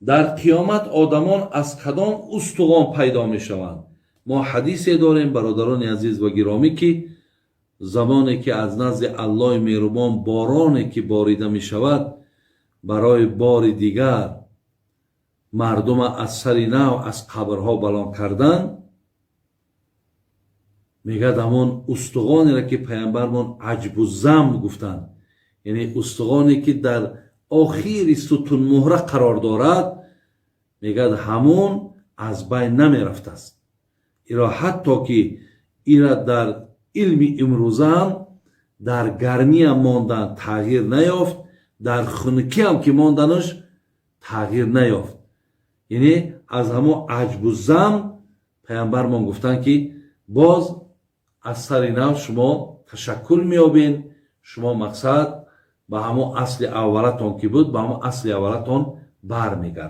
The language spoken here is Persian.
در قیامت آدمان از کدام استخوان پیدا می شوند؟ ما حدیثی داریم برادران عزیز و گرامی که زمانی که از نزد الله مهربان بارانی که باریده می شود برای بار دیگر مردم از سر نو از قبرها بلند کردن، میگه همون استخوانی را که پیامبرمون عجب الذنب گفتند، یعنی استخوانی که در آخر ستون مهره قرار دارد، میگه همون از بین نمی رفته است. ایرا حتی که ایرا در علم امروز هم در گرمی هم ماندن تغییر نیافت، در خنکی هم که ماندنش تغییر نیافت. یعنی از همون عجب الذنب پیامبرمون گفتن که باز از سر نو شما تشکل میابین، شما مقصد به همون اصل اولتون که بود به همون اصل اولتون برمیگرد.